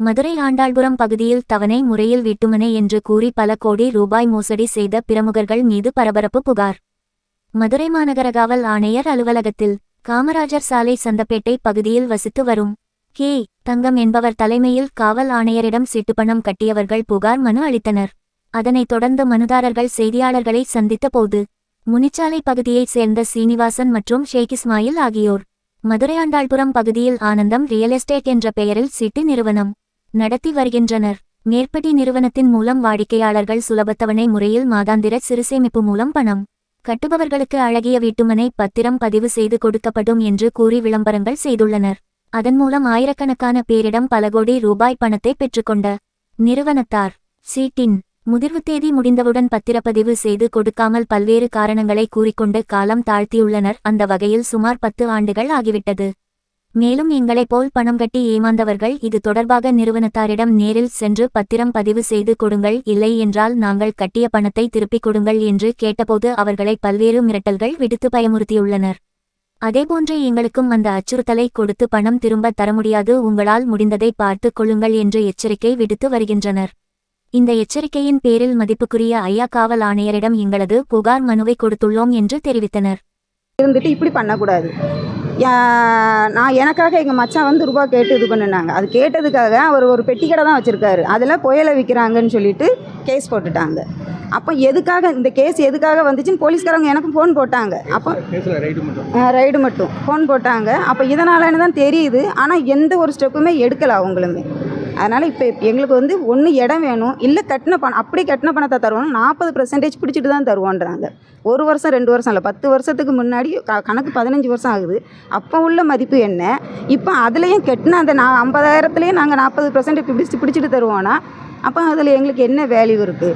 மதுரை ஆண்டாள்புரம் பகுதியில் தவணை முறையில் வீட்டுமனை என்று கூறி பல கோடி ரூபாய் மோசடி செய்த பிரமுகர்கள் மீது பரபரப்பு புகார். மதுரை மாநகர காவல் ஆணையர் அலுவலகத்தில் காமராஜர் சாலை சந்தப்பேட்டை பகுதியில் வசித்து வரும் கே. தங்கம் என்பவர் தலைமையில் காவல் ஆணையரிடம் சீட்டுப்பணம் கட்டியவர்கள் புகார் மனு அளித்தனர். அதனைத் தொடர்ந்து மனுதாரர்கள் செய்தியாளர்களை சந்தித்த போது முனிச்சாலை பகுதியைச் சேர்ந்த சீனிவாசன் மற்றும் ஷேக் இஸ்மாயில் ஆகியோர் மதுரை ஆண்டாள்புரம் பகுதியில் ஆனந்தம் ரியல் எஸ்டேட் என்ற பெயரில் சீட்டு நிறுவனம் நடத்தி வருகின்றனர். மேற்படி நிறுவனத்தின் மூலம் வாடிக்கையாளர்கள் சுலபத்தவணை முறையில் மாதாந்திர சிறுசேமிப்பு மூலம் பணம் கட்டுபவர்களுக்கு அழகிய வீட்டுமனை பத்திரம் பதிவு செய்து கொடுக்கப்படும் என்று கூறி விளம்பரங்கள் செய்துள்ளனர். அதன் மூலம் ஆயிரக்கணக்கான பேரிடம் பல கோடி ரூபாய் பணத்தை பெற்றுக்கொண்ட நிறுவனத்தார் சீட்டின் முதிர்வு தேதி முடிந்தவுடன் பத்திரப்பதிவு செய்து கொடுக்காமல் பல்வேறு காரணங்களை கூறிக்கொண்டு காலம் தாழ்த்தியுள்ளனர். அந்த வகையில் சுமார் 10 ஆண்டுகள் ஆகிவிட்டது. மேலும் எங்களைப் போல் பணம் கட்டி ஏமாந்தவர்கள் இது தொடர்பாக நிறுவனத்தாரிடம் நேரில் சென்று பத்திரம் பதிவு செய்து கொடுங்கள், இல்லை என்றால் நாங்கள் கட்டிய பணத்தை திருப்பிக் கொடுங்கள் என்று கேட்டபோது அவர்களை பல்வேறு மிரட்டல்கள் விடுத்து பயமுறுத்தியுள்ளனர். அதேபோன்று எங்களுக்கும் அந்த அச்சுறுத்தலை கொடுத்து பணம் திரும்ப தர முடியாது, உங்களால் முடிந்ததை பார்த்து கொள்ளுங்கள் என்று எச்சரிக்கை விடுத்து வருகின்றனர். இந்த எச்சரிக்கையின் பேரில் மதிப்புக்குரிய ஐயா காவல் ஆணையரிடம் எங்களது புகார் மனுவை கொடுத்துள்ளோம் என்று தெரிவித்தனர். இப்படி பண்ணக்கூடாது. நான் எனக்காக எங்கள் மச்சான் வந்து ரூபா கேட்டு இது பண்ணினாங்க. அது கேட்டதுக்காக அவர் ஒரு பெட்டி கடை தான் வச்சுருக்காரு. அதில் புயலை விற்கிறாங்கன்னு சொல்லிட்டு கேஸ் போட்டுட்டாங்க. அப்போ எதுக்காக இந்த கேஸ் எதுக்காக வந்துச்சுன்னு போலீஸ்காரங்க எனக்கும் ஃபோன் போட்டாங்க. அப்போ ரைடு மட்டும் ஃபோன் போட்டாங்க. அப்போ இதனாலன்னு தான் தெரியுது. ஆனால் எந்த ஒரு ஸ்டெப்புமே எடுக்கலை அவங்களுமே. அதனால் இப்போ எங்களுக்கு வந்து ஒன்று இடம் வேணும், இல்லை கட்டின பணம், அப்படி கட்டின பணத்தை தருவோம். 40% பிடிச்சிட்டு தான் தருவோன்றாங்க. 1 வருஷம் 2 வருஷம் இல்லை, 10 வருஷத்துக்கு முன்னாடி கணக்கு 15 வருஷம் ஆகுது. அப்போ உள்ள மதிப்பு என்ன? இப்போ அதுலேயும் கட்டின அந்த 50,000த்துலேயே நாங்கள் 40% பிடிச்சிட்டு தருவோன்னா அப்போ அதில் எங்களுக்கு என்ன வேல்யூ இருக்குது?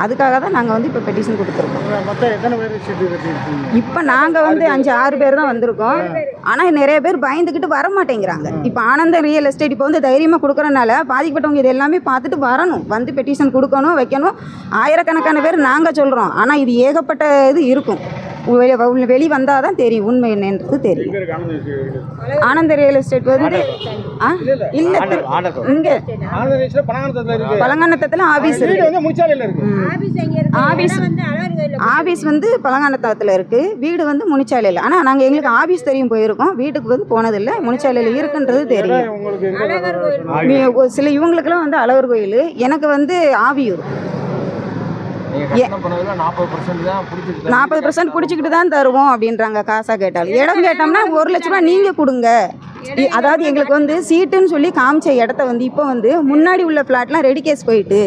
அதுக்காக தான் நாங்கள் வந்து இப்போ பெட்டிஷன் கொடுத்துருக்கோம். இப்போ நாங்கள் வந்து 5-6 பேர் தான் வந்திருக்கோம். ஆனால் நிறைய பேர் பயந்துக்கிட்டு வர மாட்டேங்கிறாங்க. இப்போ ஆனந்த ரியல் எஸ்டேட் இப்போ வந்து தைரியமாக கொடுக்குறனால பாதிக்கப்பட்டவங்க இது எல்லாமே பார்த்துட்டு வரணும், வந்து பெட்டிஷன் கொடுக்கணும், வைக்கணும். ஆயிரக்கணக்கான பேர் நாங்கள் சொல்கிறோம். ஆனால் இது ஏகப்பட்ட இது இருக்கும். வெளி வந்தால் தான் தெரியும் உண்மை என்னன்றது தெரியும். ஆனந்த ரியல் எஸ்டேட் வந்து இல்லை இங்கே பழங்கானத்தத்தில் ஆஃபீஸ் ஆஃபீஸ் வந்து பழங்கானத்தத்தில் இருக்குது, வீடு வந்து முனிச்சாலையில். ஆனால் நாங்கள் எங்களுக்கு ஆஃபீஸ் தெரியும் போயிருக்கோம், வீட்டுக்கு வந்து போனதில்லை. முனிச்சாலையில் இருக்குன்றது தெரியும். சில இவங்களுக்கெல்லாம் வந்து அழகர் கோயில், எனக்கு வந்து ஆவியூர். 40% பிடிச்சிக்கிட்டு தான் தருவோம் அப்படின்றாங்க. காசாக கேட்டாலும் இடம் கேட்டோம்னா 1 லட்ச ரூபா நீங்கள் கொடுங்க. அதாவது எங்களுக்கு வந்து சீட்டுன்னு சொல்லி காமிச்ச இடத்த வந்து இப்போ வந்து முன்னாடி உள்ள ஃப்ளாட்லாம் ரெடி கேஸ் போயிட்டு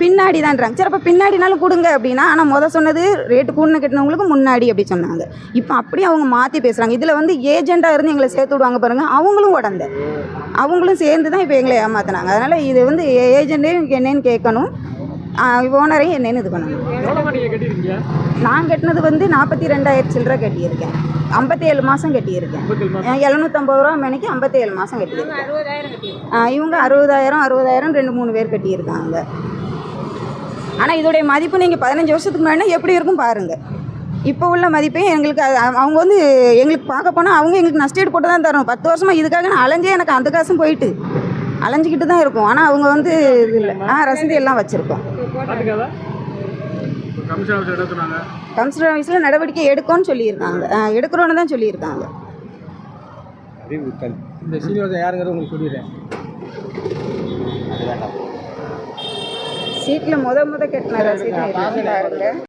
பின்னாடி தான்றாங்க. சரி, அப்போ பின்னாடினாலும் கொடுங்க அப்படின்னா. ஆனால் சொன்னது ரேட்டு கூடுன கட்டினவங்களுக்கு முன்னாடி அப்படி சொன்னாங்க. இப்போ அப்படியே அவங்க மாற்றி பேசுகிறாங்க. இதில் வந்து ஏஜெண்டாக இருந்து எங்களை சேர்த்து விடுவாங்க பாருங்கள், அவங்களும் உடந்த அவங்களும் சேர்ந்து தான் இப்போ எங்களை ஏமாத்தினாங்க. அதனால் இது வந்து ஏஜெண்ட்டையும் என்னன்னு கேட்கணும், ஓனரையும் என்னன்னு இது பண்ணணும். நான் கட்டினது வந்து 42,000 சில்லரை கட்டியிருக்கேன். 57 மாதம் கட்டியிருக்கேன். 750 ரூபா மணிக்கு 57 மாதம் கட்டியிருக்கேன். இவங்க 60,000 2-3 பேர் கட்டியிருக்காங்க. ஆனால் இதோடைய மதிப்பு நீங்கள் 15 வருஷத்துக்கு முன்னாடி எப்படி இருக்கும் பாருங்கள். இப்போ உள்ள மதிப்பையும் எங்களுக்கு அவங்க வந்து எங்களுக்கு பார்க்க போனால் அவங்க எங்களுக்கு நஷ்டீடு போட்டு தான் தரணும். 10 வருஷமாக இதுக்காக நான் அலைஞ்சே எனக்கு அந்த காசும் போயிட்டு அலைஞ்சிக்கிட்டு தான் இருக்கும். ஆனால் அவங்க வந்து இது இல்லை. ரசீது எல்லாம் வச்சுருக்கோம். கமிஷனர் ஆஃபீஸில் நடவடிக்கை எடுக்கும்னு சொல்லியிருக்காங்க, எடுக்கிறோன்னு தான் சொல்லியிருக்காங்க. இந்த சீனிவாசன் யாருங்கிறது உங்களுக்கு சொல்லிடுறேன். சீட்டில் முத கட்டின ரசீது பாருங்க.